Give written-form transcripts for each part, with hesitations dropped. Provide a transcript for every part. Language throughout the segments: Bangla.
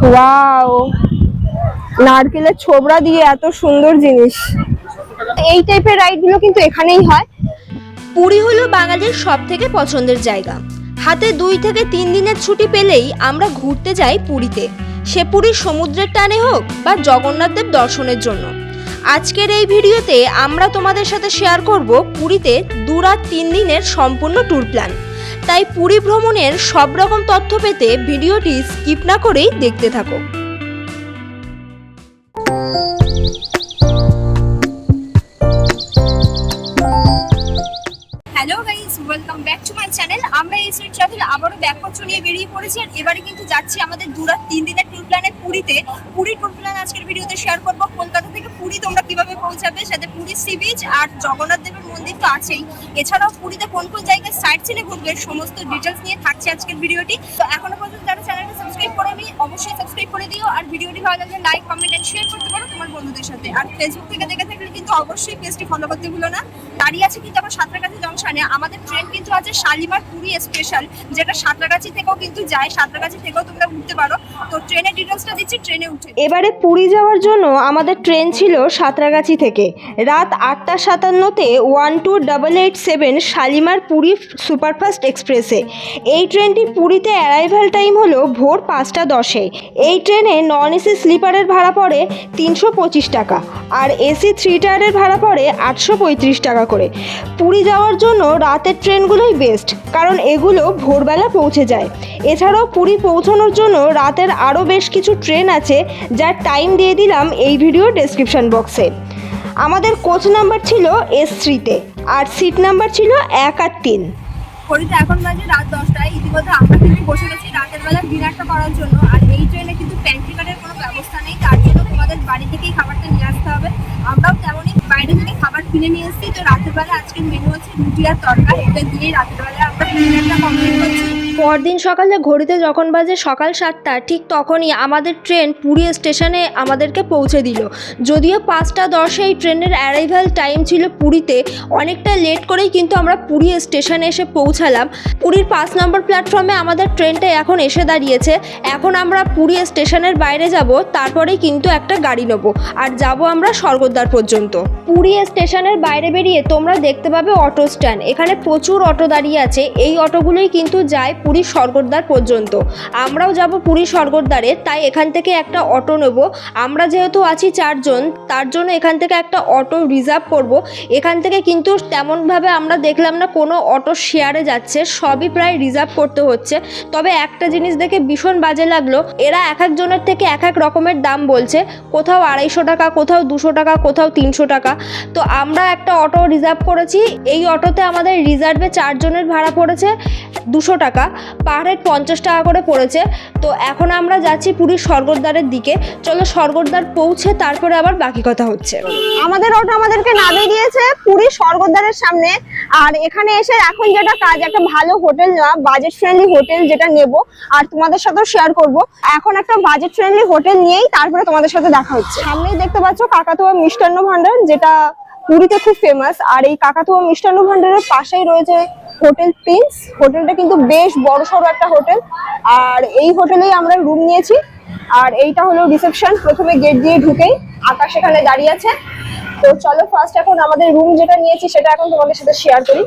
ওয়াও, নারকেলের ছোবড়া দিয়ে এত সুন্দর জিনিস। এই টাইপের রাইড গুলো কিন্তু এখানেই হয়। পুরী হলো বাঙালির সব থেকে পছন্দের জায়গা। হাতে 2 থেকে 3 দিনের ছুটি পেলেই আমরা ঘুরতে যাই পুরীতে, সে পুরীর সমুদ্রের টানে হোক বা জগন্নাথ দেব দর্শনের জন্য। আজকের এই ভিডিওতে আমরা তোমাদের সাথে শেয়ার করব পুরীতে 2 রাত 3 দিনের সম্পূর্ণ ট্যুর প্ল্যান। তাই পুরী ভ্রমণের সব রকম তথ্য পেতে ভিডিওটি স্কিপ না করেই দেখতে থাকো। Hello guys, welcome back to my channel. আমরা এই সুইট ট্রাভেল আবারও ব্যাকপত্র নিয়ে বেরিয়ে পড়েছি, আর এবারে কিন্তু যাচ্ছি আমাদের 2 রাত 3 দিনের ট্যুর প্ল্যানে পুরীতে। পুরীর ট্যুর প্ল্যান আজকের ভিডিওতে শেয়ার করব। কলকাতা থেকে পুরী তোমরা কিভাবে পৌঁছাবে, সাথে পুরী সি বিচ আর জগন্নাথ দেবের মন্দির তো আছেই, এছাড়াও পুরীতে কোন কোন জায়গায় সাইট সিনে ঘুরবে সমস্ত ডিটেলস নিয়ে থাকছে আজকের ভিডিওটি। তো এখনো পর্যন্ত যারা চ্যানেলটা সাবস্ক্রাইব করেনি অবশ্যই সাবস্ক্রাইব করে দিও, আর ভিডিওটি ভালো লাগলে লাইক, কমেন্ট এন্ড শেয়ার করতে পারো তোমার বন্ধুদের সাথে। আর ফেসবুক থেকে দেখে থাকলে কিন্তু অবশ্যই পেজটি ফলো করতে ভুলো না। দাঁড়িয়ে আছে কিন্তু আমার সাঁতরাগাছি জংশনে। আমাদের ট্রেন কিন্তু আছে শালিমার পুরী স্পেশাল, যেটা সাঁতরাগাছি থেকেও কিন্তু যায়, সাঁতরাগাছি থেকেও তোমরা উঠতে পারো। তো ট্রেনের ডিটেলসটা দিচ্ছি, ট্রেনে উঠে। এবারে পুরী যাওয়ার জন্য আমাদের ট্রেন ছিল সাঁতরাগাছি থেকে। রাত 8:57-তে 12887 শালিমার পুরী সুপারফাস্ট এক্সপ্রেসে। এই ট্রেনটি পুরীতে অ্যারাইভাল টাইম হলো ভোর 5:10-এ। এই ট্রেনে নন এসি স্লিপারের ভাড়া পড়ে 325 টাকা, আর এসি 3 টায়ারের ভাড়া পড়ে 835 টাকা করে। পুরী যাওয়ার জন্য রাতের ট্রেনগুলোই বেস্ট, কারণ এগুলো ভোরবেলা পৌঁছে যায়। এছাড়াও পুরী পৌঁছানোর জন্য রাতের আরও বেশ কিছু ট্রেন আছে, যার টাইম দিয়ে দিলাম এই ভিডিওর ডেসক্রিপশন বক্সে। আমাদের কোচ নাম্বার ছিল S3-তে, আর সিট নাম্বার ছিল 1 আর 3। পুরীতে এখন বাজে রাত 10টায়। ইতিমধ্যে আমরা কিন্তু বসে গেছি রাতের বেলা ডিনারটা করার জন্য। আর এই ট্রেনে কিন্তু প্যান্ট্রি কার্ডের কোনো ব্যবস্থা নেই, তার জন্য তোমাদের বাড়ি থেকেই খাবারটা নিয়ে আসতে হবে। আমরাও তেমনই বাইরে থেকে খাবার কিনে নিয়ে এসেছি। তো রাতের বেলা আজকের মেনু হচ্ছে রুটি আর তরকা, এটা দিয়েই রাতের বেলা আমরা ডিনারটা কমপ্লিট করছি। পরদিন সকালে ঘড়িতে যখন বাজে সকাল 7টা, ঠিক তখনই আমাদের ট্রেন পুরী স্টেশনে আমাদেরকে পৌঁছে দিল। যদিও 5:10 এই ট্রেনের অ্যারাইভাল টাইম ছিল পুরীতে, অনেকটা লেট করেই কিন্তু আমরা পুরী স্টেশনে এসে পৌঁছালাম। পুরীর 5 নম্বর প্ল্যাটফর্মে আমাদের ট্রেনটা এখন এসে দাঁড়িয়েছে। এখন আমরা পুরী স্টেশনের বাইরে যাব, তারপরেই কিন্তু একটা গাড়ি নেব, আর যাব আমরা স্বর্গদ্বার পর্যন্ত। পুরী স্টেশনের বাইরে বেরিয়ে তোমরা দেখতে পাবে অটো স্ট্যান্ড। এখানে প্রচুর অটো দাঁড়িয়ে আছে, এই অটোগুলোই কিন্তু যায় পুরীর স্বর্গদ্বার পর্যন্ত। আমরাও যাব পুরীর স্বর্গদ্বারে, তাই এখান থেকে একটা অটো নেব। আমরা যেহেতু আছি 4 জন, তার জন্য এখান থেকে একটা অটো রিজার্ভ করব। এখান থেকে কিন্তু তেমনভাবে আমরা দেখলাম না কোনো অটো শেয়ারে যাচ্ছে, সবই প্রায় রিজার্ভ করতে হচ্ছে। তবে একটা জিনিস দেখে ভীষণ বাজে লাগলো, এরা এক একজনের থেকে এক এক রকমের দাম বলছে। কোথাও 250 টাকা, কোথাও 200 টাকা, কোথাও 300 টাকা। তো আমরা একটা অটো রিজার্ভ করেছি। এই অটোতে আমাদের রিজার্ভে 4 জনের ভাড়া পড়েছে 200 টাকা, পার হেড 50 টাকা করে পড়েছে। তো এখন আমরা যাচ্ছি পুরীর স্বর্গদ্বারের দিকে। চলো স্বর্গদ্বার পৌঁছে তারপরে আবার বাকি কথা হচ্ছে। আমাদের অটো আমাদেরকে নামিয়ে দিয়েছে পুরী স্বর্গদ্বারের সামনে। আর এখানে এসে এখন যেটা কাজ, একটা ভালো হোটেল নেওয়া, বাজেট ফ্রেন্ডলি হোটেল যেটা নেব আর তোমাদের সাথেও শেয়ার করব। এখন একটা বাজেট ফ্রেন্ডলি হোটেল নিয়েই তারপরে তোমাদের সাথে দেখা হচ্ছে। সামনেই দেখতে পাচ্ছ কাকাতুয়া মিষ্টান্ন ভান্ডার, যেটা পুরীতে খুব ফেমাস। আর এই কাকাতুয়া মিষ্টান্ন ভান্ডারের পাশেই রয়েছে হোটেল প্রিন্স। হোটেলটা কিন্তু বেশ বড়সড় একটা হোটেল, আর এই হোটেলেই আমরা রুম নিয়েছি। আর এইটা হলো রিসেপশন। প্রথমে গেট দিয়ে ঢুকেই আকাশ এখানে দাঁড়িয়ে আছে। তো চলো ফার্স্ট এখন আমাদের রুম যেটা নিয়েছি সেটা এখন তোমাদের সাথে শেয়ার করি।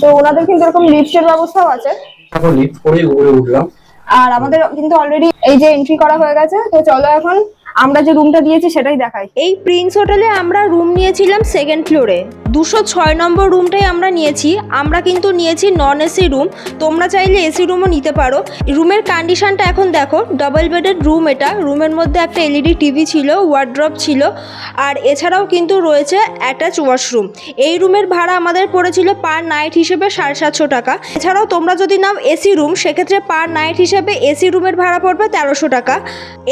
তো ওনাদের কিন্তু এরকম লিফটের ব্যবস্থাও আছে, এখন লিফট করেই উপরে উঠলাম। আর আমাদের কিন্তু অলরেডি এই যে এন্ট্রি করা হয়ে গেছে। তো চলো এখন আমরা যে রুমটা দিয়েছি সেটাই দেখাই। এই প্রিন্স হোটেলে আমরা রুম নিয়েছিলাম 2nd ফ্লোরে, 206 নম্বর রুমটাই আমরা নিয়েছি। আমরা কিন্তু নিয়েছি নন এসি রুম, তোমরা চাইলে এসি রুমও নিতে পারো। রুমের কন্ডিশনটা এখন দেখো, ডাবল বেডের রুম এটা। রুমের মধ্যে একটা এলইডি টিভি ছিল, ওয়ার্ড্রপ ছিল, আর এছাড়াও কিন্তু রয়েছে অ্যাটাচ ওয়াশরুম। এই রুমের ভাড়া আমাদের পড়েছিল পার নাইট হিসেবে 750 টাকা। এছাড়াও তোমরা যদি নাও এসি রুম, সেক্ষেত্রে পার নাইট হিসেবে এসি রুমের ভাড়া পড়বে 1300 টাকা।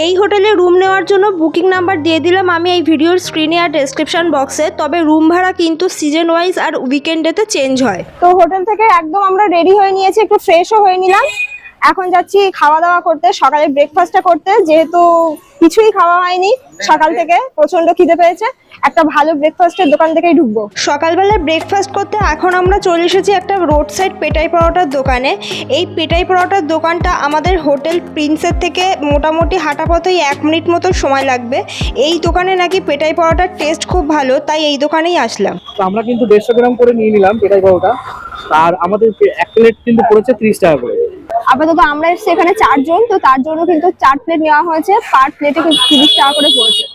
এই হোটেলে রুম নেওয়ার জন্য বুকিং নাম্বার দিয়ে দিলাম আমি এই ভিডিওর স্ক্রিনে আর ডেসক্রিপশন বক্সে। তবে রুম ভাড়া কিন্তু সিজন ওয়াইজ আর উইকেন্ডেতে চেঞ্জ হয়। তো হোটেল থেকে একদম আমরা রেডি হয়ে নিয়েছি, একটু ফ্রেশও হয়ে নিলাম। এখন যাচ্ছি খাওয়া দাওয়া করতে, সকালে ব্রেকফাস্টটা করতে, যেহেতু কিছুই খাওয়া হয়নি সকাল থেকে, প্রচন্ড খিদে পেয়েছে, একটা ভালো ব্রেকফাস্টের দোকান থেকেই ঢুকবো। সকালবেলা ব্রেকফাস্ট করতে এখন আমরা চলে এসেছি একটা রোড সাইড পেটাই পরোটার দোকানে। এই পেটাই পরোটার দোকানটা আমাদের হোটেল প্রিন্সের থেকে মোটামুটি হাঁটা পথেই 1 মিনিট মতো সময় লাগবে। এই দোকানে নাকি পেটাই পরোটার টেস্ট খুব ভালো, তাই এই দোকানেই আসলাম। তো আমরা কিন্তু 150 গ্রাম করে নিয়ে নিলাম পেটাই পাউটা, আর আমাদের এক প্লেট কিন্তু পড়েছে 30 টাকা করে। আপাতত আমরা এসেছি এখানে 4 জন, তো তার জন্য কিন্তু 4 প্লেট নেওয়া হয়েছে, পার প্লেটে কিন্তু 30 টাকা করে পড়েছে।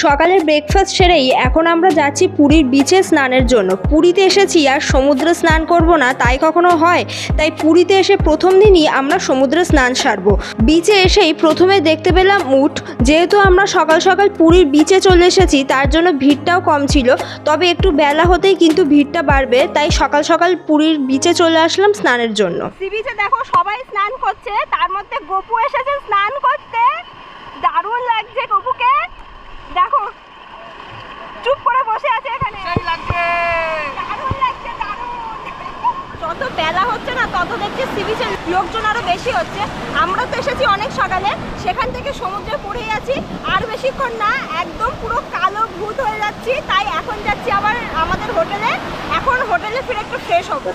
সকালের ব্রেকফাস্ট সেরেই এখন আমরা যাচ্ছি পুরীর বিচে স্নানের জন্য। পুরীতে এসেছি আর সমুদ্রে স্নান করব না তাই কখনো হয়? তাই পুরীতে এসে প্রথম দিনই আমরা সমুদ্রে স্নান সারবো। বিচে এসেই প্রথমে দেখতে পেলাম উট। যেহেতু আমরা সকাল সকাল পুরীর বিচে চলে এসেছি তার জন্য ভিড়টাও কম ছিল, তবে একটু বেলা হতেই কিন্তু ভিড়টা বাড়বে, তাই সকাল সকাল পুরীর বিচে চলে আসলাম স্নানের জন্য। সি বিচে দেখো সবাই স্নান করছে, তার মধ্যে গপু এসেছে স্নান করতে। দারুণ লাগছে গপুকে, দেখো চুপ করে বসে আছে এখানে। দারুণ লাগছে, দারুণ। যত বেলা হচ্ছে না তত দেখছি সি বিচের লোকজন আরো বেশি হচ্ছে। আমরা তো এসেছি অনেক সকালে, সেখান থেকে সমুদ্রে পড়েই আছি, আর বেশিক্ষণ না, একদম পুরো কালো ভূত হয়ে যাচ্ছি। তাই এখন যাচ্ছি আবার আমাদের হোটেলে, এখন হোটেলে ফিরে একটু ফ্রেশ হবো।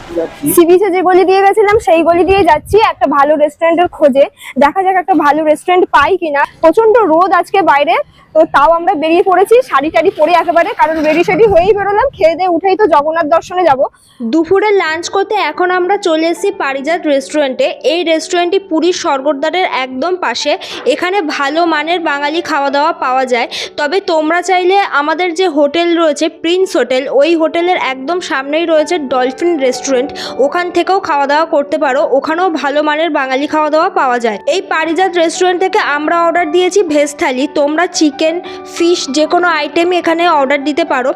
সি বিচে যে গলি দিয়ে গেছিলাম সেই গলি দিয়ে যাচ্ছি একটা ভালো রেস্টুরেন্টের খোঁজে, দেখা যাক একটা ভালো রেস্টুরেন্ট পাই কিনা। প্রচন্ড রোদ আজকে বাইরে, তো তাও আমরা বেরিয়ে পড়েছি শাড়ি টাড়ি পরে একেবারে, কারণ রেডি সেডি হয়েই বেরোলাম, খেয়ে দিয়ে উঠেই তো জগন্নাথ দর্শনে যাব। দুপুরে লাঞ্চ করতে এখন আমরা চলে এসেছি পারিজাত রেস্টুরেন্টে। এই রেস্টুরেন্টটি পুরীর স্বর্গদ্বারের একদম পাশে। এখানে ভালো মানের বাঙালি খাওয়া দাওয়া পাওয়া যায়, তবে তোমরা চাইলে আমাদের যে হোটেল রয়েছে প্রিন্স হোটেল, ওই হোটেলের একদম সামনেই রয়েছে ডলফিন রেস্টুরেন্ট, ওখান থেকেও খাওয়া দাওয়া করতে পারো, ওখানেও ভালো মানের বাঙালি খাওয়া দাওয়া পাওয়া যায়। এই পারিজাত রেস্টুরেন্ট থেকে আমরা অর্ডার দিয়েছি ভেজ থালি, তোমরা চিকেন ফিশ যে কোনো আইটেমই এখানে অর্ডার দিতে পারো।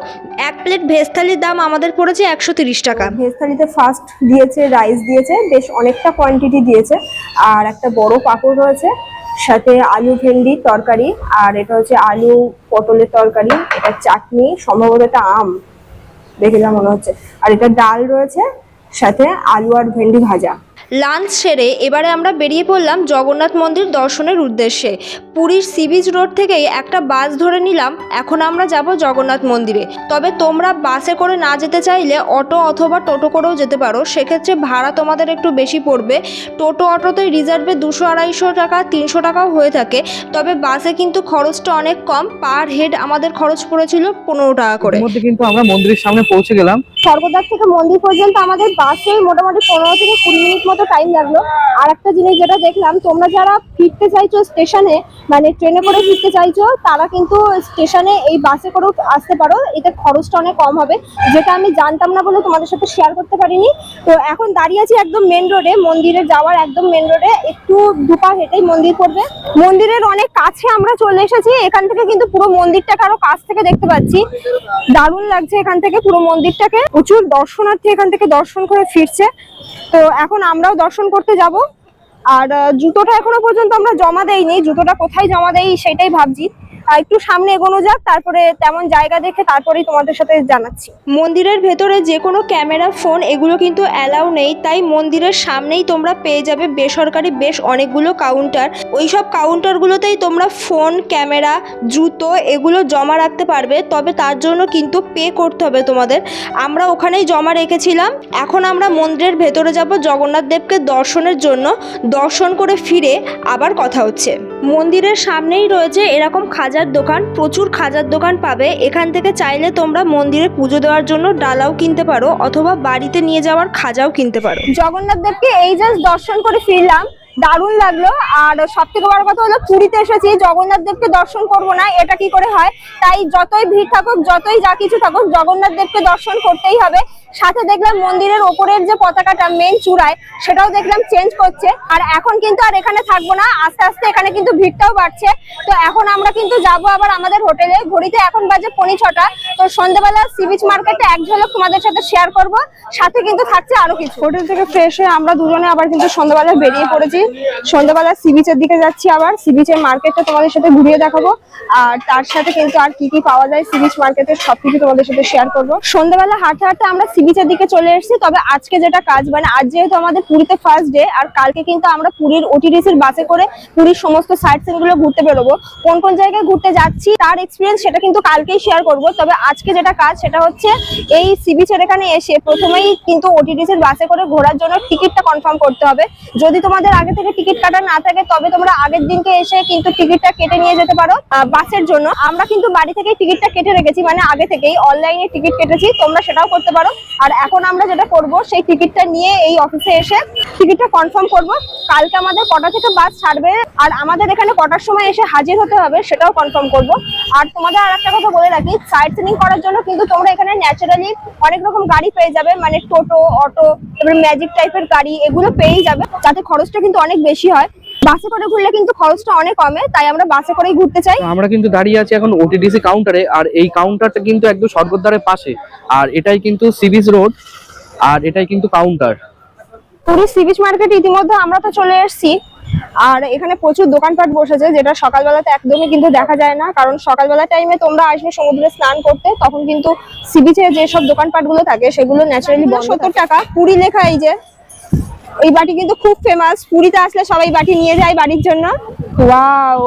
1 প্লেট ভেজ থালির দাম আমাদের পড়েছে 130 টাকা। ভেজ থালিতে ফার্স্ট দিয়েছে রাইস দিয়েছে, বেশ অনেকটা কোয়ান্টিটি দিয়েছে, আর একটা বড় পাঁপড় রয়েছে, সাথে আলু ভেন্ডি তরকারি, আর এটা হচ্ছে আলু পটলের তরকারি, এটা চাটনি, সম্ভবত এটা আম দেখে যা মনে হচ্ছে, আর এটা ডাল রয়েছে, সাথে আলু আর ভেন্ডি ভাজা। লাঞ্চ সেরে এবারে আমরা বেরিয়ে পড়লাম জগন্নাথ মন্দির দর্শনের উদ্দেশ্যে। পুরীর সি বিচ রোড থেকেই একটা বাস ধরে নিলাম, এখন আমরা যাব জগন্নাথ মন্দিরে। তবে তোমরা বাসে করে না যেতে চাইলে অটো অথবা টোটো করেও যেতে পারো, সেক্ষেত্রে ভাড়া তোমাদের একটু বেশি পড়বে। টোটো অটোতে রিজার্ভে 200-250 টাকা 300 টাকাও হয়ে থাকে, তবে বাসে কিন্তু খরচটা অনেক কম, পার হেড আমাদের খরচ পড়েছিল 15 টাকা করে। এর মধ্যে কিন্তু আমরা মন্দিরের সামনে পৌঁছে গেলাম। স্বর্গদ্বার থেকে মন্দির পর্যন্ত আমাদের বাসে মোটামুটি 15 থেকে 20 মিনিট মতো টাইম লাগলো। আর একটা জিনিস যেটা দেখলাম, তোমরা যারা ফিরতে চাইছো স্টেশনে, মানে ট্রেনে করে ফিরতে চাইছো, তারা কিন্তু স্টেশনে এই বাসে করেও আসতে পারো, এতে খরচটা অনেক কম হবে, যেটা আমি জানতাম না বলে তোমাদের সাথে শেয়ার করতে পারিনি। তো এখন দাঁড়িয়ে আছি একদম মেন রোডে, মন্দিরে যাওয়ার একদম মেন রোডে, একটু দুপা হেঁটেই মন্দির পড়বে। মন্দিরের অনেক কাছে আমরা চলে এসেছি, এখান থেকে কিন্তু পুরো মন্দিরটাকে আরো কাছ থেকে দেখতে পাচ্ছি, দারুণ লাগছে এখান থেকে পুরো মন্দিরটাকে। প্রচুর দর্শনার্থী এখান থেকে দর্শন করে ফিরছে, তো এখন আমরাও দর্শন করতে যাব। আর জুতোটা এখনো পর্যন্ত আমরা জমা দেইনি, জুতোটা কোথায় জমা দেই সেটাই ভাবছি। একটু সামনে এগোনো যাক, তারপরে তেমন জায়গা দেখে তারপরেই তোমাদের সাথে জানাচ্ছি। মন্দিরের ভেতরে যে কোনো ক্যামেরা ফোন এগুলো কিন্তু অ্যালাউ নেই, তাই মন্দিরের সামনেই তোমরা পেয়ে যাবে বেসরকারি বেশ অনেকগুলো কাউন্টার। ওই সব কাউন্টারগুলোতেই তোমরা ফোন, ক্যামেরা, জুতো এগুলো জমা রাখতে পারবে, তবে তার জন্য কিন্তু পে করতে হবে তোমাদের। আমরা ওখানেই জমা রেখেছিলাম। এখন আমরা মন্দিরের ভেতরে যাব জগন্নাথ দেবকে দর্শনের জন্য। দর্শন করে ফিরে আবার কথা হচ্ছে। মন্দিরের সামনেই রয়েছে এরকম খাজার দোকান, প্রচুর খাজার দোকান পাবে। এখান থেকে চাইলে তোমরা মন্দিরে পুজো দেওয়ার জন্য ডালাও কিনতে পারো, অথবা বাড়িতে নিয়ে যাওয়ার খাজাও কিনতে পারো। জগন্নাথ দেবকে এই জাস্ট দর্শন করে ফিরলাম, দারুণ লাগলো। আর সব থেকে বড় কথা হলো, পুরীতে এসেছি, জগন্নাথ দেবকে দর্শন করবো না এটা কি করে হয়? তাই যতই ভিড় থাকুক, যতই যা কিছু থাকুক, জগন্নাথ দেবকে দর্শন করতেই হবে। সাথে দেখলাম মন্দিরের ওপরের যে পতাকাটা মেন চূড়ায়, সেটাও দেখলাম চেঞ্জ করছে। আর এখন কিন্তু আর এখানে থাকবো না, আস্তে আস্তে এখানে কিন্তু ভিড়টাও বাড়ছে। তো এখন আমরা কিন্তু যাবো আবার আমাদের হোটেলে। ঘড়িতে এখন বাজে 6:45। তো সন্ধ্যাবেলা সি বিচ মার্কেটে এক ঝলক তোমাদের সাথে শেয়ার করব, সাথে কিন্তু থাকছে আরো কিছু। হোটেল থেকে ফ্রেশ হয়ে আমরা দুজনে আবার কিন্তু সন্ধ্যাবেলা বেরিয়ে পড়েছি। সন্ধ্যাবেলা সি বিচের দিকে যাচ্ছি, আবার সি বিচের মার্কেটটা তোমাদের সাথে ঘুরিয়ে দেখাবো, আর তার সাথে কিন্তু আর কি কি পাওয়া যায় সি বিচ মার্কেটে সবকিছু তোমাদের সাথে শেয়ার করবো। সন্ধ্যাবেলা হাঁটতে হাঁটতে আমরা সি বিচের দিকে চলে এসেছি। তবে আজকে যেটা কাজ, মানে আজ যেহেতু আমাদের পুরীতে ফার্স্ট ডে, আর কালকে কিন্তু আমরা পুরীর ওটিডিসির বাসে করে পুরীর সমস্ত সাইট সিন গুলো ঘুরতে বেরোবো। কোন কোন জায়গায় ঘুরতে যাচ্ছি তার এক্সপিরিয়েন্স সেটা কিন্তু কালকেই শেয়ার করব। তবে আজকে যেটা কাজ সেটা হচ্ছে এই সি বিচের এখানে এসে প্রথমেই কিন্তু ওটিডিসির বাসে করে ঘোরার জন্য টিকিটটা কনফার্ম করতে হবে। যদি তোমাদের আগে থেকে টিকিট কাটা না থাকে তবে তোমরা আগের দিনকে এসে কিন্তু টিকিটটা কেটে নিয়ে যেতে পারো বাসের জন্য। আমরা কিন্তু বাড়ি থেকে টিকিটটা কেটে রেখেছি, মানে আগে থেকেই অনলাইনে টিকিট কেটেছি, তোমরা সেটাও করতে পারো। আর এখন আমরা যেটা করব সেই টিকিটটা নিয়ে এই অফিসে এসে টিকিটটা কনফার্ম করব। কালকে আমাদের কটা থেকে বাস ছাড়বে আর আমাদের এখানে কটার সময় এসে হাজির হতে হবে সেটাও কনফার্ম করব। আর তোমাদের আর একটা কথা বলে রাখি, সাইট সিনিং করার জন্য কিন্তু তোমরা এখানে ন্যাচারালি অনেক রকম গাড়ি পেয়ে যাবে, মানে টোটো, অটো, তারপরে ম্যাজিক টাইপের গাড়ি, এগুলো পেয়েই যাবে, যাতে খরচটা কিন্তু অনেক বেশি হয়। বাসে করে ঘুরলে কিন্তু খরচটা অনেক কমে, তাই আমরা বাসে করেই ঘুরতে চাই। আমরা কিন্তু দাঁড়িয়ে আছি এখন ওটিডিসি কাউন্টারে, আর এই কাউন্টারটা কিন্তু একদম স্বর্গদ্বারের পাশে, আর এটাই কিন্তু সি বিচ রোড, আর এটাই কিন্তু counter. Puri sea beach market ইতিমধ্যে আমরা তো চলে এসেছি, আর এখানে প্রচুর দোকানপাট বসেছে, যেটা সকালবেলাতে একদমই কিন্তু দেখা যায় না। কারণ সকালবেলা টাইমে তোমরা আসবে সমুদ্রে স্নান করতে, তখন কিন্তু সি বিচে যেসব দোকানপাট গুলো থাকে সেগুলো ন্যাচারালি 70 টাকা। পুরী লেখা এই বাটি কিন্তু খুব ফেমাস, পুরীতে আসলে সবাই বাটি নিয়ে যায় বাড়ির জন্য। ওয়াও,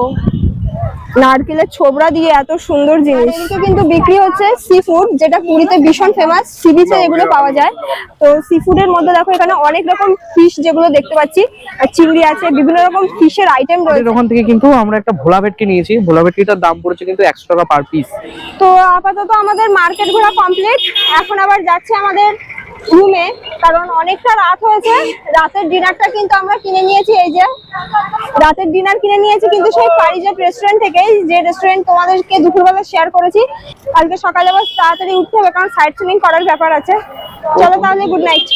নারকেলের ছোবড়া দিয়ে এত সুন্দর জিনিস। এদিকে কিন্তু বিক্রি হচ্ছে সি ফুড, যেটা পুরীতে ভীষণ ফেমাস, সি বিচে এগুলো পাওয়া যায়। তো সি ফুডের মধ্যে দেখো এখানে অনেক রকম ফিশ যেগুলো দেখতে পাচ্ছি, আর চিংড়ি আছে, বিভিন্ন রকম ফিশের আইটেম রয়েছে। ওখান থেকে কিন্তু আমরা একটা ভোলা ভেটকি নিয়েছি, ভোলা ভেটকিটার দাম পড়েছে কিন্তু 100 টাকা পার পিস। তো আপাতত আমাদের মার্কেট ঘোরা কমপ্লিট, এখন আবার যাচ্ছে আমাদের রুমে, কারণ অনেকটা রাত হয়েছে। রাতের ডিনারটা কিন্তু আমরা কিনে নিয়েছি, এই যে রাতের ডিনার কিনে নিয়েছি কিন্তু সেই পারিজাত রেস্টুরেন্ট থেকে, যে রেস্টুরেন্ট তোমাদেরকে দুপুরবেলা শেয়ার করেছি। কালকে সকালে আবার তাড়াতাড়ি উঠতে হবে, কারণ সাইট সিনিং করার ব্যাপার আছে। চলো তাহলে, good night.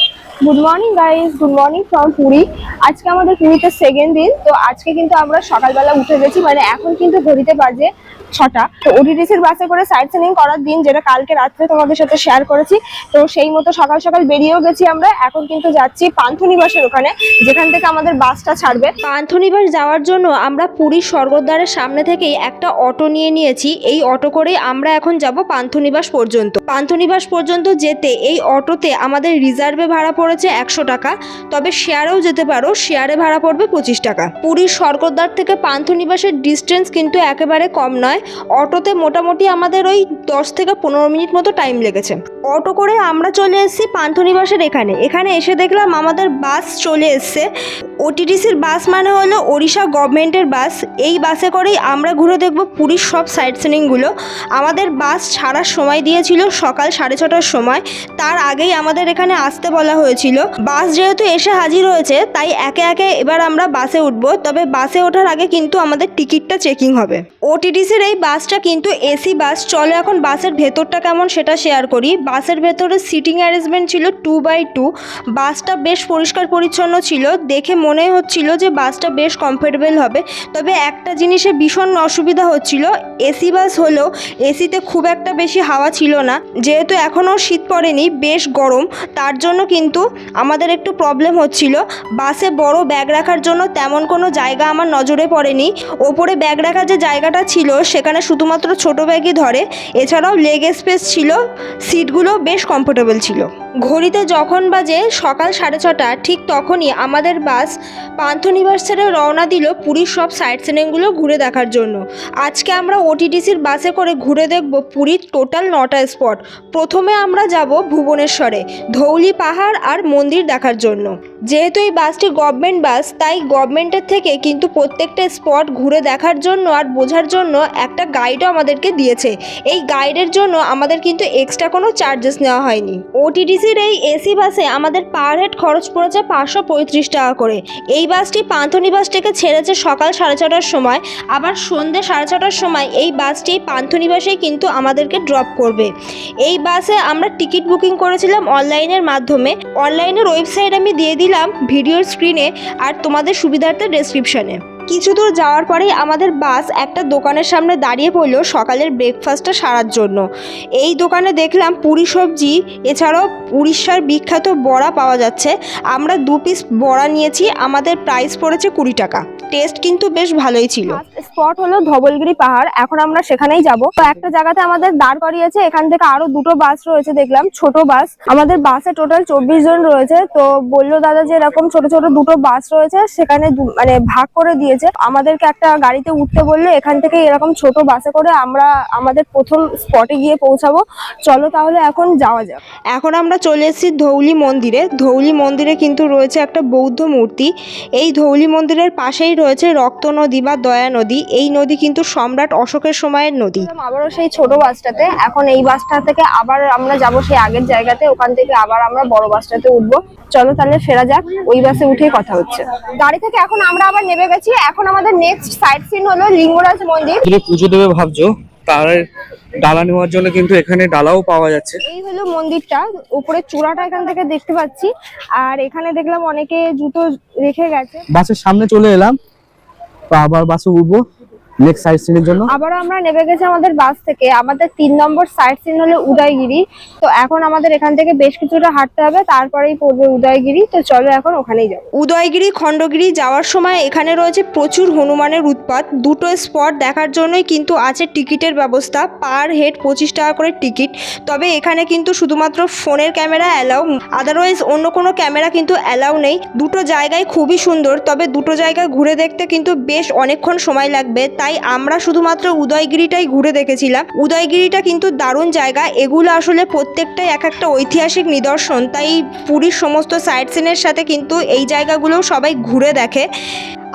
Good morning guys, good morning from Puri. আজকে আমাদের পুরীতে সেকেন্ড দিন। তো আজকে কিন্তু আমরা সকালবেলা উঠে গেছি, মানে এখন কিন্তু ঘড়িতে বাজে 6টা। তো ওটিডিসির বাসে করে সাইট সিনিং করার দিন, যেটা কালকে রাত্রে তোমাদের সাথে শেয়ার করেছি। তো সেই মতো সকাল সকাল বেরিয়েও গেছি আমরা। এখন কিন্তু যাচ্ছি পান্থনিবাসের ওখানে, যেখান থেকে আমাদের বাসটা ছাড়বে। পান্থনিবাস যাওয়ার জন্য আমরা পুরীর স্বর্গদ্বারের সামনে থেকেই একটা অটো নিয়ে নিয়েছি। এই অটো করেই আমরা এখন যাব পান্থনিবাস পর্যন্ত। পান্থনিবাস পর্যন্ত যেতে এই অটোতে আমাদের রিজার্ভে ভাড়া পড়েছে 100 টাকা, তবে শেয়ারেও যেতে পারো, শেয়ারে ভাড়া পড়বে 25 টাকা। পুরীর স্বর্গদ্বার থেকে পান্থনিবাসের ডিস্টেন্স কিন্তু একেবারে কম নয়। অটোতে মোটামুটি আমাদের ওই 10 থেকে 15 মিনিট মতো টাইম লেগেছে। অটো করে আমরা চলে এসেছি পান্থনিবাসের এখানে এসে দেখলাম আমাদের বাস চলে এসছে। ওটিডিসির বাস মানে হলো ওড়িশা গভর্নমেন্টের বাস। এই বাসে করেই আমরা ঘুরে দেখব পুরীর সব সাইট সিনিংগুলো। আমাদের বাস ছাড়ার সময় দিয়েছিল সকাল 6:30টার সময়, তার আগেই আমাদের এখানে আসতে বলা হয়েছিল। বাস যেহেতু এসে হাজির হয়েছে, তাই একে একে এবার আমরা বাসে উঠবো। তবে বাসে ওঠার আগে কিন্তু আমাদের টিকিটটা চেকিং হবে। ওটিডিসির এই বাসটা কিন্তু এসি বাস। চলো এখন বাসের ভেতরটা কেমন সেটা শেয়ার করি। বাসের ভেতরে সিটিং অ্যারেঞ্জমেন্ট ছিল 2x2। বাসটা বেশ পরিষ্কার পরিচ্ছন্ন ছিল, দেখে মনে হচ্ছিল যে বাসটা বেশ কমফোর্টেবল হবে। তবে একটা জিনিসে ভীষণ অসুবিধা হচ্ছিল, এসি বাস হলেও এসিতে খুব একটা বেশি হাওয়া ছিল না। যেহেতু এখনও শীত পড়েনি, বেশ গরম, তার জন্য কিন্তু আমাদের একটু প্রবলেম হচ্ছিল। বাসে বড় ব্যাগ রাখার জন্য তেমন কোনো জায়গা আমার নজরে পড়েনি। ওপরে ব্যাগ রাখার যে জায়গাটা ছিল সেখানে শুধুমাত্র ছোট ব্যাগই ধরে, এছাড়াও লেগ স্পেস ছিল, সিটগুলো বেশ কমফোর্টেবল ছিল। ঘড়িতে যখন বাজে সকাল 6:30, ঠিক তখনই আমাদের বাস পান্থনিবাস ছেড়ে রওনা দিল পুরীর সব সাইট সিনিংগুলো ঘুরে দেখার জন্য। আজকে আমরা ওটিডিসির বাসে করে ঘুরে দেখব পুরীর টোটাল 9টা স্পট। প্রথমে আমরা যাব ভুবনেশ্বরে ধৌলি পাহাড় আর মন্দির দেখার জন্য। যেহেতু এই বাসটি গভর্নমেন্ট বাস, তাই গভর্নমেন্টের থেকে কিন্তু প্রত্যেকটা স্পট ঘুরে দেখার জন্য আর বোঝার জন্য একটা গাইডও আমাদেরকে দিয়েছে। এই গাইডের জন্য আমাদের কিন্তু এক্সট্রা কোনো চার্জেস নেওয়া হয়নি। ওটিডিসির এই এসি বাসে আমাদের পার হেড খরচ পড়েছে 535 টাকা করে। এই বাসটি পান্থনিবাস থেকে ছেড়েছে সকাল 6:30টার সময়, আবার সন্ধ্যে 6:30টার সময় এই বাসটি পান্থনিবাসেই কিন্তু আমাদেরকে ড্রপ করবে। এই বাসে আমরা টিকিট বুকিং করেছিলাম অনলাইনের মাধ্যমে। অনলাইনের ওয়েবসাইট আমি দিয়ে দিলাম ভিডিওর স্ক্রিনে আর তোমাদের সুবিধার্থে ডেসক্রিপশনে। কিছু দূর যাওয়ার পরেই আমাদের বাস একটা দোকানের সামনে দাঁড়িয়ে পড়লো সকালের ব্রেকফাস্টটা সারার জন্য। এই দোকানে দেখলাম পুরি সবজি, এছাড়াও উড়িষ্যার বিখ্যাত বড়া পাওয়া যাচ্ছে। আমরা 2 পিস বড়া নিয়েছি, আমাদের প্রাইস পড়েছে 20 টাকা। টেস্ট কিন্তু বেশ ভালোই ছিল। স্পট হলো ধবলগিরি পাহাড়, এখন আমরা সেখানেই যাব। তো একটা জায়গাতে আমাদের দাঁড় করিয়েছে, এখান থেকে আরো দুটো বাস রয়েছে দেখলাম, ছোট বাস। আমাদের বাসে টোটাল 24 জন রয়েছে। তো বললো দাদা যে এরকম ছোট ছোট দুটো বাস রয়েছে, সেখানে মানে ভাগ করে দিয়েছে। আমাদেরকে একটা গাড়িতে উঠতে বললো, এখান থেকে এরকম ছোট বাসে করে আমরা আমাদের প্রথম স্পটে গিয়ে পৌঁছাবো। চলো তাহলে এখন যাওয়া যাক। এখন আমরা চলে এসেছি ধৌলি মন্দিরে। ধৌলি মন্দিরে কিন্তু রয়েছে একটা বৌদ্ধ মূর্তি। এই ধৌলি মন্দিরের পাশেই রয়েছে রক্ত নদী বা দয়া নদী। এই নদী কিন্তু সম্রাট অশোকের সময়ের নদী। আবারও সেই ছোট বাসটাতে, এখন এই বাসটা থেকে আবার আমরা যাব সেই আগের জায়গাতে, ওখান থেকে আবার আমরা বড় বাসটাতে উঠবো। চলো তাহলে ফেরা যাক, ওই বাসে উঠেই কথা হচ্ছে। গাড়ি থেকে এখন আমরা আবার নেমে গেছি। এখন আমাদের নেক্সট সাইট সিন হলো লিঙ্গরাজ মন্দির। যদি পুজো দেবে ভাবছো, তার ডালা নেওয়ার জন্য কিন্তু এখানে ডালাও পাওয়া যাচ্ছে। এই হলো মন্দিরটা, উপরে চূড়াটা এখান থেকে দেখতে পাচ্ছি। আর এখানে দেখলাম অনেকে জুতো রেখে গেছে। বাসের সামনে চলে এলাম, তো আবার বাসে উঠবো নেক্সট সাইট সিনের জন্য। আবার আমরা নেমে গেছি আমাদের বাস থেকে। আমাদের 3 নম্বর সাইট সিন হলো উদয়গিরি। তো এখন আমাদের এখান থেকে বেশ কিছুটা হাঁটতে হবে, তারপরেই পড়বে উদয়গিরি। তো চলো এখন ওখানেই যাবো। উদয়গিরি খণ্ডগিরি যাওয়ার সময় এখানে রয়েছে প্রচুর হনুমানের উৎপাত। দুটো স্পট দেখার জন্যই কিন্তু আছে টিকিটের ব্যবস্থা, পার হেড 25 টাকা করে টিকিট। তবে এখানে কিন্তু শুধুমাত্র ফোনের ক্যামেরা অ্যালাউ, আদারওয়াইজ অন্য কোনো ক্যামেরা কিন্তু অ্যালাউ নেই। দুটো জায়গায় খুবই সুন্দর, তবে দুটো জায়গা ঘুরে দেখতে কিন্তু বেশ অনেকক্ষণ সময় লাগবে। তাই আমরা শুধুমাত্র উদয়গিরিটাই ঘুরে দেখেছিলাম। উদয়গিরিটা কিন্তু দারুণ জায়গা। এগুলো আসলে প্রত্যেকটাই এক একটা ঐতিহাসিক নিদর্শন, তাই পুরীর সমস্ত সাইট সিনের সাথে কিন্তু এই জায়গাগুলো সবাই ঘুরে দেখে।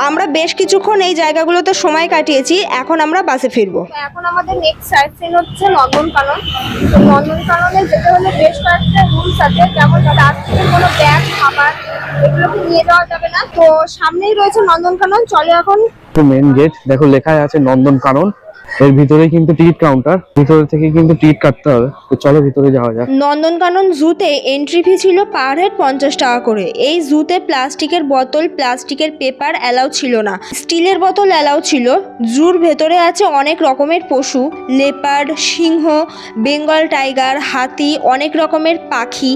আমরা বেশ কিছুক্ষণ এই জায়গাগুলোতে সময় কাটিয়েছি। এখন আমরা বাসে ফিরবো। এখন আমাদের নেক্সট সাইট সিন হচ্ছে নন্দনকানন। তো নন্দনকাননে যেতে হলে বেশ কয়েকটা রুলস আছে, যেমন প্লাস্টিকের কোনো ব্যাগ, খাবার এগুলোকে নিয়ে যাওয়া যাবে না। তো সামনেই রয়েছে নন্দনকানন। চলো এখন মেন গেট দেখো, লেখা আছে নন্দনকানন। এর ভিতরে কিন্তু টিকিট কাউন্টার, ভিতরে থেকে কিন্তু টিকিট কাটতে হবে। তো চলো ভিতরে যাওয়া যাক। নন্দনকানন জুতে এন্ট্রি ফি ছিল পার হেড 50 টাকা করে। এই জুতে প্লাস্টিকের বোতল, প্লাস্টিকের পেপার অ্যালাউ ছিল না, স্টিলের বোতল অ্যালাউ ছিল। জুর ভেতরে আছে অনেক রকমের পশু, লেপার্ড, সিংহ, বেঙ্গল টাইগার, হাতি, অনেক রকমের পাখি,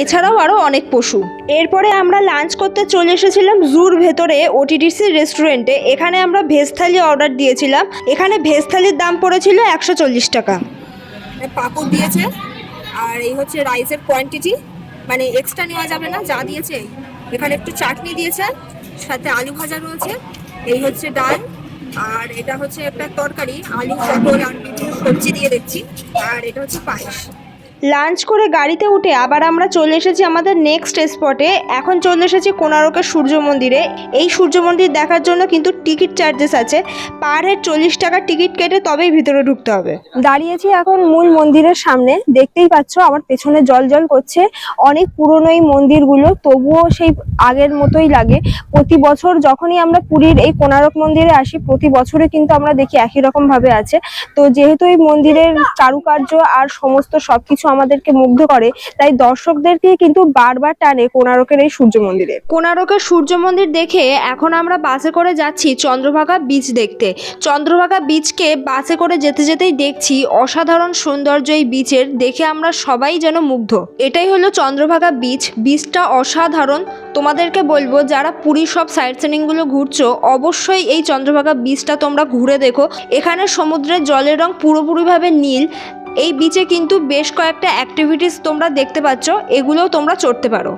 এছাড়াও আরও অনেক পশু। এরপরে আমরা লাঞ্চ করতে চলে এসেছিলাম জুর ভেতরে ওটিডিসি রেস্টুরেন্টে। এখানে আমরা ভেজ থালি অর্ডার দিয়েছিলাম। এখানে ভেজ থালির দাম পড়েছিল 140 টাকা। পাপড় দিয়েছে, আর এই হচ্ছে রাইসের কোয়ান্টিটি, মানে এক্সট্রা নেওয়া যাবে না, যা দিয়েছে। এখানে একটু চাটনি দিয়েছে, সাথে আলু ভাজা রয়েছে। এই হচ্ছে ডাল, আর এটা হচ্ছে একটা তরকারি, আলু, পটল আর বিভিন্ন সবজি দিয়ে দেখছি। আর এটা হচ্ছে পায়েস। লাঞ্চ করে গাড়িতে উঠে আবার আমরা চলে এসেছি আমাদের নেক্সট স্পটে। এখন চলে এসেছি কোণারকের সূর্য মন্দিরে। এই সূর্য মন্দির দেখার জন্য কিন্তু টিকিট চার্জেস আছে, পার হেড 40 টাকা টিকিট কেটে তবেই ভিতরে ঢুকতে হবে। দাঁড়িয়েছি এখন মূল মন্দিরের সামনে, দেখতেই পাচ্ছ আমার পেছনে জল জল করছে। অনেক পুরনো এই মন্দিরগুলো, তবুও সেই আগের মতোই লাগে। প্রতি বছর যখনই আমরা পুরীর এই কোণারক মন্দিরে আসি, প্রতি বছরে কিন্তু আমরা দেখি একই রকম ভাবে আছে। তো যেহেতু এই মন্দিরের কারুকার্য আর সমস্ত সবকিছু আমাদেরকে মুগ্ধ করে, তাই দর্শকদেরকে কিন্তু বারবার টানে কোণারকের এই সূর্য মন্দিরে। কোণারকের সূর্য মন্দির দেখে এখন আমরা বাসে করে যাচ্ছি চন্দ্রভাগা বিচ দেখতে। চন্দ্রভাগা বিচকে বাসে করে যেতে যেতেই দেখছি অসাধারণ সৌন্দর্য এই বিচের, দেখে আমরা সবাই যেন মুগ্ধ। এটাই হলো চন্দ্রভাগা বিচ। বিচটা অসাধারণ। তোমাদেরকে বলবো, যারা পুরীর সব সাইট সিনিংগুলো ঘুরছো, অবশ্যই এই চন্দ্রভাগা বিচটা তোমরা ঘুরে দেখো। এখানে সমুদ্রের জলের রং পুরোপুরিভাবে নীল। এই বিচে কিন্তু বেশ কয়েকটা অ্যাক্টিভিটিস তোমরা দেখতে পাচ্ছ, এগুলোও তোমরা চড়তে পারো।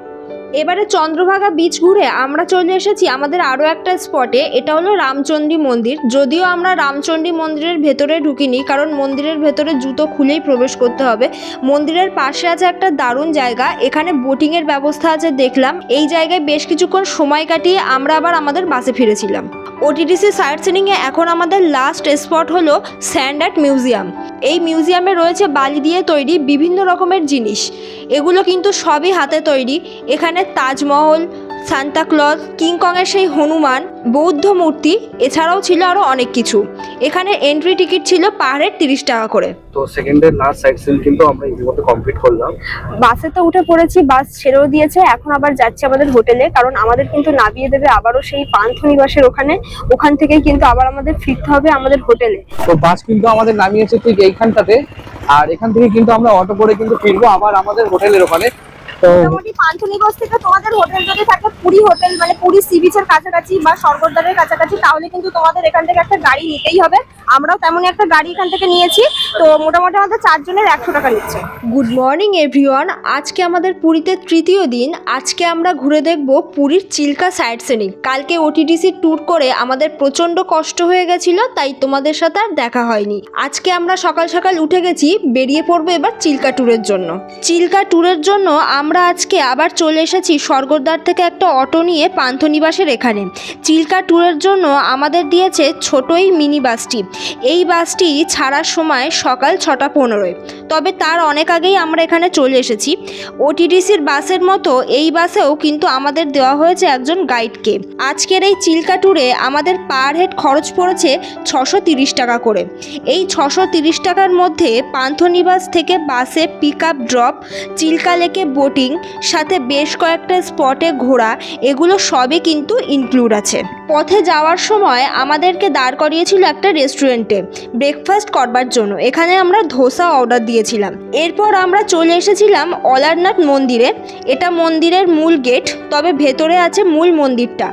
এবারে চন্দ্রভাগা বিচ ঘুরে আমরা চলে এসেছি আমাদের আরও একটা স্পটে। এটা হলো রামচণ্ডী মন্দির। যদিও আমরা রামচণ্ডী মন্দিরের ভেতরে ঢুকিনি, কারণ মন্দিরের ভেতরে জুতো খুলেই প্রবেশ করতে হবে। মন্দিরের পাশে আছে একটা দারুণ জায়গা, এখানে বোটিংয়ের ব্যবস্থা আছে দেখলাম। এই জায়গায় বেশ কিছুক্ষণ সময় কাটিয়ে আমরা আবার আমাদের বাসে ফিরেছিলাম। ওটিডিসি সাইট সিনিংয়ে এখন আমাদের লাস্ট স্পট হলো স্যান্ড আর্ট মিউজিয়াম। এই মিউজিয়ামে রয়েছে বালি দিয়ে তৈরি বিভিন্ন রকমের জিনিস। এগুলো কিন্তু সবই হাতে তৈরি। এখানে তাজমহল, সান্তাক্লজ, কিংকংয়ের সেই হনুমান, বৌদ্ধ মূর্তি, এছাড়াও ছিল আরও অনেক কিছু। এখানে এন্ট্রি টিকিট ছিল পার হেড 30 টাকা করে। তো সেকেন্ডের লাস্ট সাইট সিন কিন্তু আমরা ইতিমধ্যে কমপ্লিট করলাম। বাসে তো উঠে পড়েছি, বাস ছেড়েও দিয়েছে। এখন আবার যাচ্ছি আমাদের হোটেলে, কারণ আমাদের কিন্তু নামিয়ে দেবে আবারও সেই পান্থনিবাসের ওখানে। ওখান থেকেই কিন্তু আবার আমাদের ফিরতে হবে আমাদের হোটেলে। তো বাস কিন্তু আমাদের নামিয়েছে ঠিক এইখানটাতে, আর এখান থেকে কিন্তু আমরা অটো করে কিন্তু ফিরবো আবার আমাদের হোটেলের ওখানে। তো মোটামুটি পান্থনিবাস থেকে তোমাদের হোটেল যদি থাকে পুরী হোটেল, মানে পুরী সি বিচের কাছাকাছি বা স্বর্গদ্বারের কাছাকাছি, তাহলে কিন্তু তোমাদের এখান থেকে একটা গাড়ি নিতেই হবে। আমরাও তেমনই একটা গাড়ি এখান থেকে নিয়েছি। তো মোটামুটি আমাদের 4 জনের 100 টাকা নিচ্ছে। Good morning everyone. আজকে আমাদের পুরীতে তৃতীয় দিন। আজকে আমরা ঘুরে দেখব পুরীর চিল্কা সাইট সিনিং। কালকে ওটিডিসি ট্যুর করে আমাদের প্রচণ্ড কষ্ট হয়ে গেছিল, তাই তোমাদের সাথে আর দেখা হয়নি। আজকে আমরা সকাল সকাল উঠে গেছি, বেরিয়ে পড়বো এবার চিল্কা ট্যুরের জন্য। চিল্কা ট্যুরের জন্য আমরা আজকে আবার চলে এসেছি স্বর্গদ্বার থেকে একটা অটো নিয়ে পান্থনিবাসের এখানে। চিল্কা ট্যুরের জন্য আমাদের দিয়েছে ছোটই মিনি বাসটি। এই বাসটি ছাড়ার সময় সকাল 6:15, তবে তার অনেক আগেই আমরা এখানে চলে এসেছি। ওটিডিসির বাসের মতো এই বাসেও কিন্তু আমাদের দেওয়া হয়েছে একজন গাইডকে। আজকের এই চিল্কা ট্যুরে আমাদের পার হেড খরচ পড়েছে 630 টাকা করে। এই 630 টাকার মধ্যে পান্থনিবাস থেকে বাসে পিক আপ ড্রপ, চিল্কা লেকে বোটিং, সাথে বেশ কয়েকটা স্পটে ঘোরা, এগুলো সবই কিন্তু ইনক্লুড আছে। পথে যাওয়ার সময় আমাদেরকে দাঁড় করিয়েছিল একটা রেস্টুরেন্টে ব্রেকফাস্ট করবার জন্য। এখানে আমরা ধোসা অর্ডার দিয়েছিলাম। এরপর আমরা চলে এসেছিলাম অলারনাথ মন্দিরে। এটা মন্দিরের মূল গেট, তবে ভেতরে আছে মূল মন্দিরটা।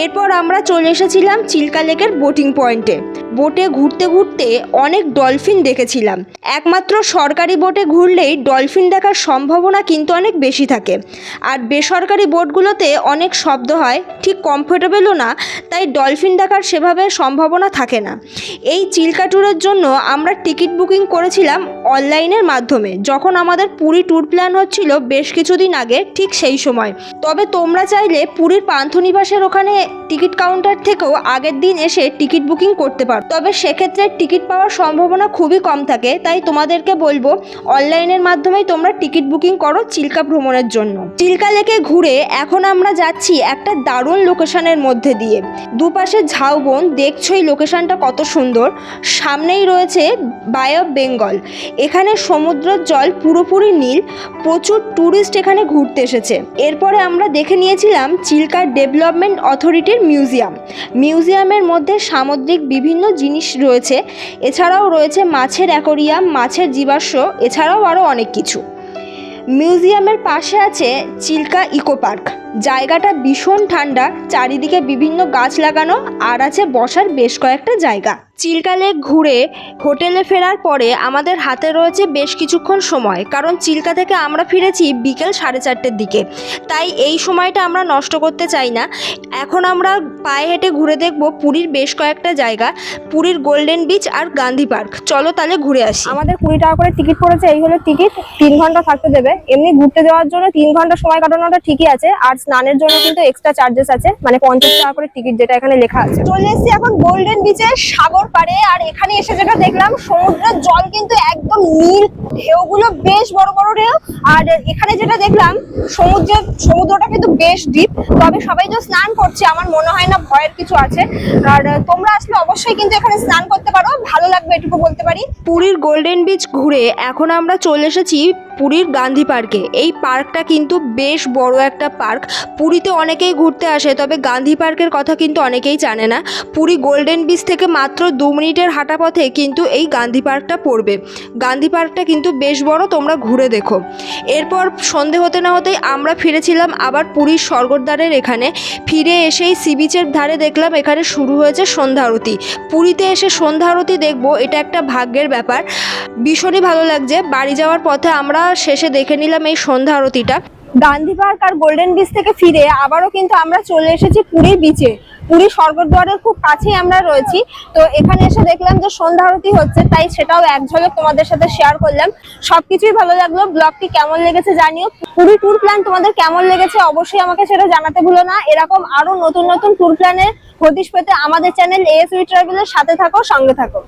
এরপর আমরা চলে এসেছিলাম চিল্কা লেকের বোটিং পয়েন্টে। বোটে ঘুরতে ঘুরতে অনেক ডলফিন দেখেছিলাম। একমাত্র সরকারি বোটে ঘুরলেই ডলফিন দেখার সম্ভাবনা কিন্তু অনেক বেশি থাকে, আর বেসরকারি বোটগুলোতে অনেক শব্দ হয়, ঠিক কমফোর্টেবলও না, তাই ডলফিন দেখার সেভাবে সম্ভাবনা থাকে না। এই চিল্কা ট্যুরের জন্য আমরা টিকিট বুকিং করেছিলাম অনলাইনের মাধ্যমে, যখন আমাদের পুরী ট্যুর প্ল্যান হচ্ছিল বেশ কিছুদিন আগে, ঠিক সেই সময়। তবে তোমরা চাইলে পুরীর পান্থনিবাসের ওখানে টিকিট কাউন্টার থেকেও আগের দিন এসে টিকিট বুকিং করতে পারো, তবে সেক্ষেত্রে টিকিট পাওয়ার সম্ভাবনা খুবই কম থাকে। তাই তোমাদেরকে বলবো অনলাইনের মাধ্যমেই তোমরা টিকিট বুকিং করো চিল্কা ভ্রমণের জন্য। চিল্কা লেকে ঘুরে এখন আমরা যাচ্ছি একটা দারুণ লোকেশনের মধ্যে দিয়ে। দুপাশে ঝাউবন, দেখছোই লোকেশনটা কত সুন্দর। সামনেই রয়েছে বাই অফ বেঙ্গল। এখানে সমুদ্রের জল পুরোপুরি নীল। প্রচুর ট্যুরিস্ট এখানে ঘুরতে এসেছে। এরপরে আমরা দেখে নিয়েছিলাম চিল্কা ডেভেলপমেন্ট অথরিটির মিউজিয়ামের মধ্যে সামুদ্রিক বিভিন্ন জিনিস রয়েছে। এছাড়াও রয়েছে মাছের অ্যাকোরিয়াম, মাছের জীবাশ্ম, এছাড়াও আরও অনেক কিছু। মিউজিয়ামের পাশে আছে চিল্কা ইকো পার্ক। জায়গাটা ভীষণ ঠান্ডা, চারিদিকে বিভিন্ন গাছ লাগানো, আর আছে বসার বেশ কয়েকটা জায়গা। চিল্কা লেক ঘুরে হোটেলে ফেরার পরে আমাদের হাতে রয়েছে বেশ কিছুক্ষণ সময়, কারণ চিল্কা থেকে আমরা ফিরেছি বিকেল 4:30-র দিকে। তাই এই সময়টা আমরা নষ্ট করতে চাই না। এখন আমরা পায়ে হেঁটে ঘুরে দেখব পুরীর বেশ কয়েকটা জায়গা, পুরীর গোল্ডেন বিচ আর গান্ধী পার্ক। চলো তাহলে ঘুরে আসি। আমাদের 20 টাকা করে টিকিট পড়েছে। এই হলো টিকিট। 3 ঘন্টা থাকতে দেবে। এমনি ঘুরতে যাওয়ার জন্য 3 ঘন্টা সময় কাটানোটা ঠিকই আছে, আর স্নানের জন্য কিন্তু এক্সট্রা চার্জেস আছে, মানে 50 টাকা করে টিকিট, যেটা এখানে লেখা আছে। চলে এসেছি এখন গোল্ডেন বিচের সাগর পাড়ে। আর এখানে এসে যেটা দেখলাম, সমুদ্রের জল কিন্তু একদম নীল, ঢেউগুলো বেশ বড় বড় ঢেউ। আর এখানে যেটা দেখলাম, সমুদ্রটা কিন্তু বেশ ডিপ, তবে সবাই যে স্নান করছে আমার মনে হয় না ভয়ের কিছু আছে। আর তোমরা আসলে অবশ্যই কিন্তু এখানে স্নান করতে পারো, ভালো লাগবে এটুকু বলতে পারি। পুরীর গোল্ডেন বিচ ঘুরে এখন আমরা চলে এসেছি পুরীর গান্ধী পার্কে। এই পার্কটা কিন্তু বেশ বড় একটা পার্ক। পুরীতে অনেকেই ঘুরতে আসে, তবে গান্ধী পার্কের কথা কিন্তু অনেকেই জানে না। পুরী গোল্ডেন বিচ থেকে মাত্র 2 মিনিটের হাঁটা পথে কিন্তু এই গান্ধী পার্কটা পড়বে। গান্ধী পার্কটা কিন্তু বেশ বড়, তোমরা ঘুরে দেখো। এরপর সন্ধে হতে না হতেই আমরা ফিরেছিলাম আবার পুরীর স্বর্গদ্বারের এখানে। ফিরে এসেই সি বিচের ধারে দেখলাম এখানে শুরু হয়েছে সন্ধ্যা আরতি। পুরীতে এসে সন্ধ্যা আরতি দেখবো, এটা একটা ভাগ্যের ব্যাপার। ভীষণই ভালো লাগছে। বাড়ি যাওয়ার পথে আমরা শেষে দেখে নিলাম এই সন্ধ্যা আরতিটা। গান্ধী পার্ক আর গোল্ডেন বিচ থেকে ফিরে আবারও কিন্তু আমরা চলে এসেছি পুরী বিচে। পুরী স্বর্গদ্বারের খুব কাছেই আমরা রয়েছি। তো এখানে এসে দেখলাম যে সন্ধ্যা আরতি হচ্ছে, তাই সেটাও এক ঝলক তোমাদের সাথে শেয়ার করলাম। সবকিছুই ভালো লাগলো। ব্লগটি কেমন লেগেছে জানিও। পুরী ট্যুর প্ল্যান তোমাদের কেমন লেগেছে অবশ্যই আমাকে সেটা জানাতে ভুলো না। এরকম আরো নতুন নতুন ট্যুর প্ল্যানের হদিশ পেতে আমাদের চ্যানেল ASV ট্রাভেলের সাথে থাকো, সঙ্গে থাকো।